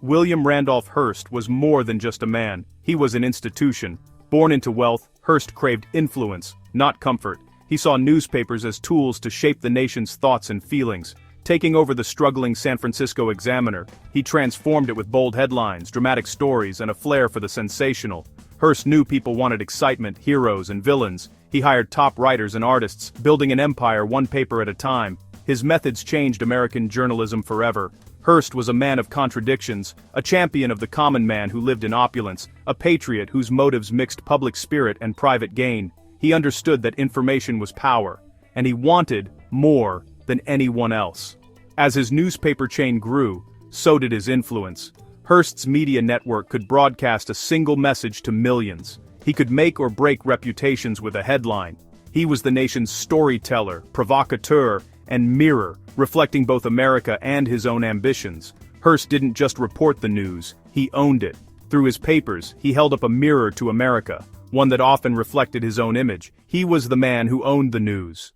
William Randolph Hearst was more than just a man. He was an institution. Born into wealth, Hearst craved influence, not comfort. He saw newspapers as tools to shape the nation's thoughts and feelings. Taking over the struggling San Francisco Examiner, he transformed it with bold headlines, dramatic stories, and a flair for the sensational. Hearst knew people wanted excitement, heroes, and villains. He hired top writers and artists, building an empire one paper at a time. His methods changed American journalism forever. Hearst was a man of contradictions, a champion of the common man who lived in opulence, a patriot whose motives mixed public spirit and private gain. He understood that information was power, and he wanted more than anyone else. As his newspaper chain grew, so did his influence. Hearst's media network could broadcast a single message to millions. He could make or break reputations with a headline. He was the nation's storyteller, provocateur, and mirror, reflecting both America and his own ambitions. Hearst didn't just report the news, he owned it. Through his papers, he held up a mirror to America, one that often reflected his own image. He was the man who owned the news.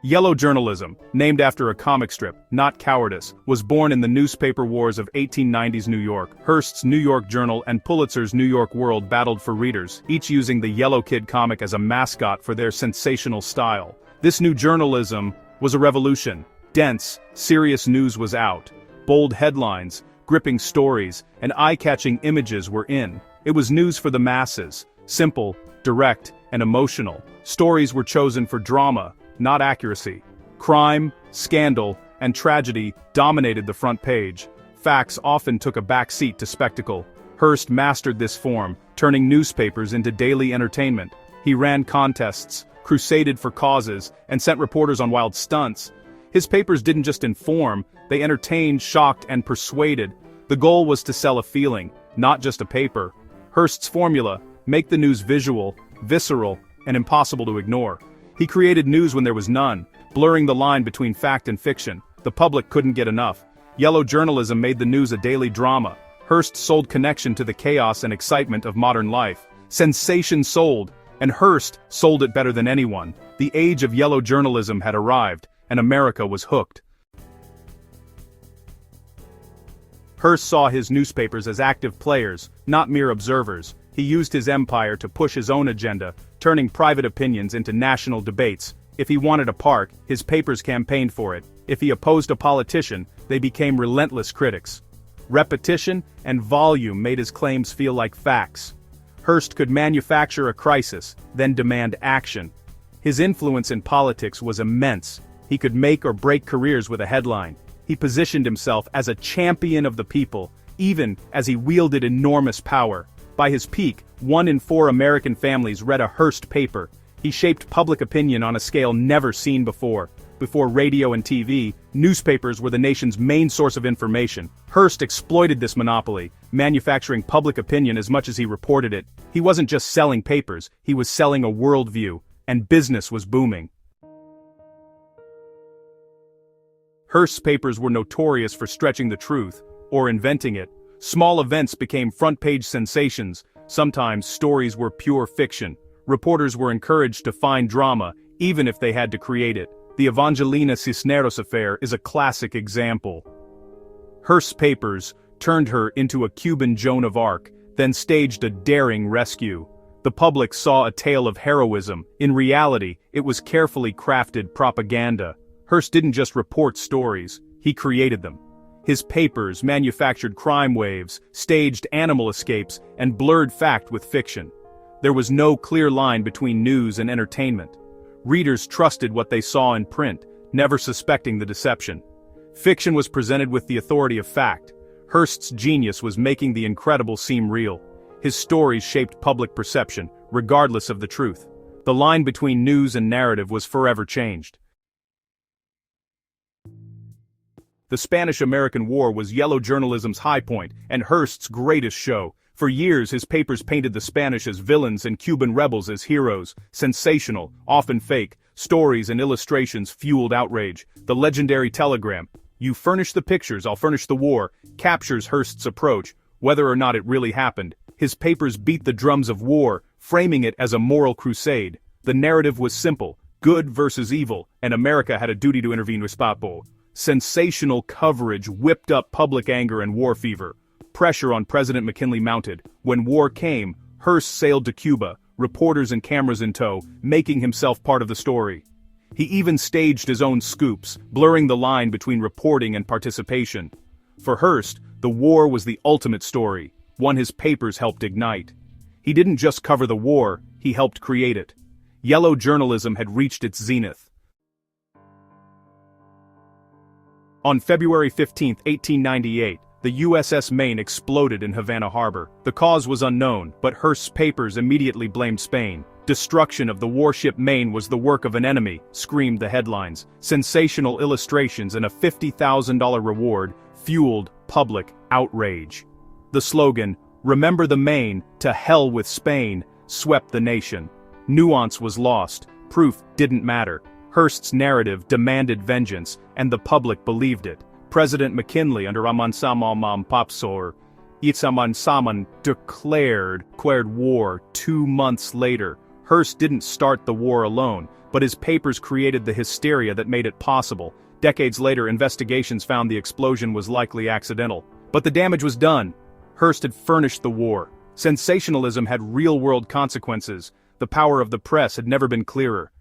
Yellow journalism, named after a comic strip, not cowardice, was born in the newspaper wars of 1890s New York. Hearst's New York Journal and Pulitzer's New York World battled for readers, each using the Yellow Kid comic as a mascot for their sensational style. This new journalism was a revolution. Dense, serious news was out. Bold headlines, gripping stories, and eye-catching images were in. It was news for the masses, simple, direct, and emotional. Stories were chosen for drama, not accuracy. Crime, scandal, and tragedy dominated the front page. Facts often took a back seat to spectacle. Hearst mastered this form, turning newspapers into daily entertainment. He ran contests, crusaded for causes, and sent reporters on wild stunts. His papers didn't just inform, they entertained, shocked, and persuaded. The goal was to sell a feeling, not just a paper. Hearst's formula: make the news visual, visceral, and impossible to ignore. He created news when there was none, blurring the line between fact and fiction. The public couldn't get enough. Yellow journalism made the news a daily drama. Hearst sold connection to the chaos and excitement of modern life. Sensation sold, and Hearst sold it better than anyone. The age of yellow journalism had arrived, and America was hooked. Hearst saw his newspapers as active players, not mere observers. He used his empire to push his own agenda, turning private opinions into national debates. If he wanted a park, his papers campaigned for it. If he opposed a politician, they became relentless critics. Repetition and volume made his claims feel like facts. Hearst could manufacture a crisis, then demand action. His influence in politics was immense. He could make or break careers with a headline. He positioned himself as a champion of the people, even as he wielded enormous power. By his peak, 1 in 4 American families read a Hearst paper. He shaped public opinion on a scale never seen before. Before radio and TV, newspapers were the nation's main source of information. Hearst exploited this monopoly, manufacturing public opinion as much as he reported it. He wasn't just selling papers, he was selling a worldview, and business was booming. Hearst's papers were notorious for stretching the truth, or inventing it. Small events became front-page sensations. Sometimes stories were pure fiction. Reporters were encouraged to find drama, even if they had to create it. The Evangelina Cisneros affair is a classic example. Hearst's papers turned her into a Cuban Joan of Arc, then staged a daring rescue. The public saw a tale of heroism. In reality, it was carefully crafted propaganda. Hearst didn't just report stories, he created them. His papers manufactured crime waves, staged animal escapes, and blurred fact with fiction. There was no clear line between news and entertainment. Readers trusted what they saw in print, never suspecting the deception. Fiction was presented with the authority of fact. Hearst's genius was making the incredible seem real. His stories shaped public perception, regardless of the truth. The line between news and narrative was forever changed. The Spanish-American War was yellow journalism's high point and Hearst's greatest show. For years his papers painted the Spanish as villains and Cuban rebels as heroes. Sensational, often fake, stories and illustrations fueled outrage. The legendary telegram, "You furnish the pictures, I'll furnish the war," captures Hearst's approach, whether or not it really happened. His papers beat the drums of war, framing it as a moral crusade. The narrative was simple: good versus evil, and America had a duty to intervene. Responsible. Sensational coverage whipped up public anger and war fever. Pressure on President McKinley mounted. When war came, Hearst sailed to Cuba, reporters and cameras in tow, making himself part of the story. He even staged his own scoops, blurring the line between reporting and participation. For Hearst, the war was the ultimate story, one his papers helped ignite. He didn't just cover the war, he helped create it. Yellow journalism had reached its zenith. On February 15, 1898, the USS Maine exploded in Havana Harbor. The cause was unknown, but Hearst's papers immediately blamed Spain. "Destruction of the warship Maine was the work of an enemy," screamed the headlines. Sensational illustrations and a $50,000 reward fueled public outrage. The slogan, "Remember the Maine, to hell with Spain," swept the nation. Nuance was lost, proof didn't matter. Hearst's narrative demanded vengeance, and the public believed it. President McKinley under Amansamam Papsor, Itsaman declared war 2 months later. Hearst didn't start the war alone, but his papers created the hysteria that made it possible. Decades later, investigations found the explosion was likely accidental. But the damage was done. Hearst had furnished the war. Sensationalism had real-world consequences. The power of the press had never been clearer.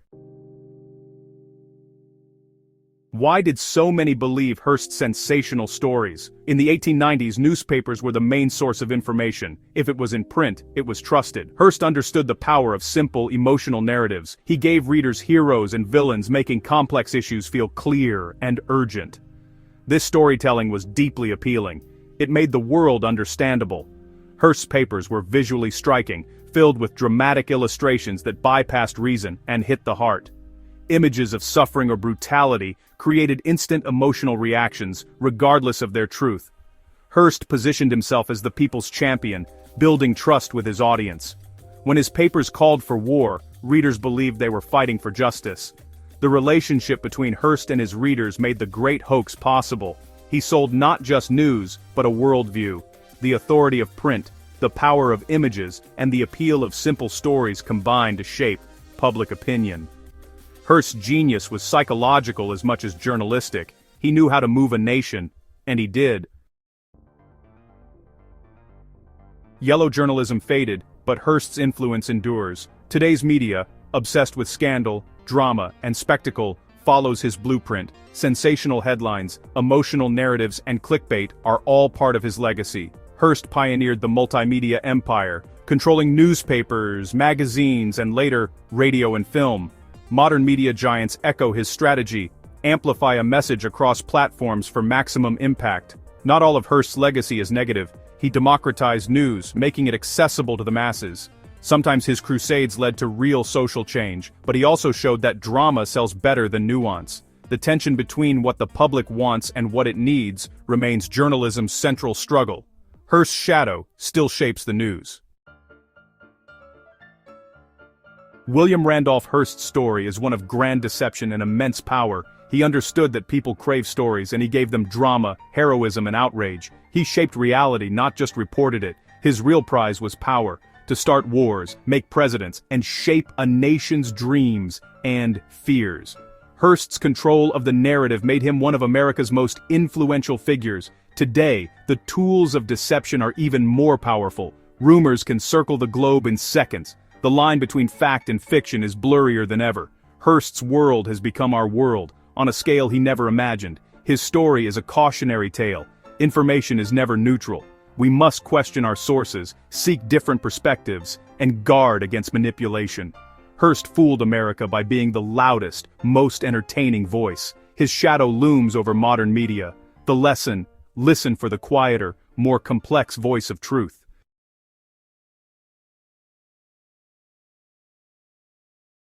Why did so many believe Hearst's sensational stories? In the 1890s, newspapers were the main source of information. If it was in print, it was trusted. Hearst understood the power of simple, emotional narratives. He gave readers heroes and villains, making complex issues feel clear and urgent. This storytelling was deeply appealing. It made the world understandable. Hearst's papers were visually striking, filled with dramatic illustrations that bypassed reason and hit the heart. Images of suffering or brutality created instant emotional reactions, regardless of their truth. Hearst positioned himself as the people's champion, building trust with his audience. When his papers called for war, readers believed they were fighting for justice. The relationship between Hearst and his readers made the great hoax possible. He sold not just news, but a worldview. The authority of print, the power of images, and the appeal of simple stories combined to shape public opinion. Hearst's genius was psychological as much as journalistic. He knew how to move a nation, and he did. Yellow journalism faded, but Hearst's influence endures. Today's media, obsessed with scandal, drama, and spectacle, follows his blueprint. Sensational headlines, emotional narratives, and clickbait are all part of his legacy. Hearst pioneered the multimedia empire, controlling newspapers, magazines, and later, radio and film. Modern media giants echo his strategy, amplify a message across platforms for maximum impact. Not all of Hearst's legacy is negative. He democratized news, making it accessible to the masses. Sometimes his crusades led to real social change, but he also showed that drama sells better than nuance. The tension between what the public wants and what it needs remains journalism's central struggle. Hearst's shadow still shapes the news. William Randolph Hearst's story is one of grand deception and immense power. He understood that people crave stories, and he gave them drama, heroism, and outrage. He shaped reality, not just reported it. His real prize was power, to start wars, make presidents, and shape a nation's dreams and fears. Hearst's control of the narrative made him one of America's most influential figures. Today, the tools of deception are even more powerful. Rumors can circle the globe in seconds. The line between fact and fiction is blurrier than ever. Hearst's world has become our world, on a scale he never imagined. His story is a cautionary tale. Information is never neutral. We must question our sources, seek different perspectives, and guard against manipulation. Hearst fooled America by being the loudest, most entertaining voice. His shadow looms over modern media. The lesson: listen for the quieter, more complex voice of truth.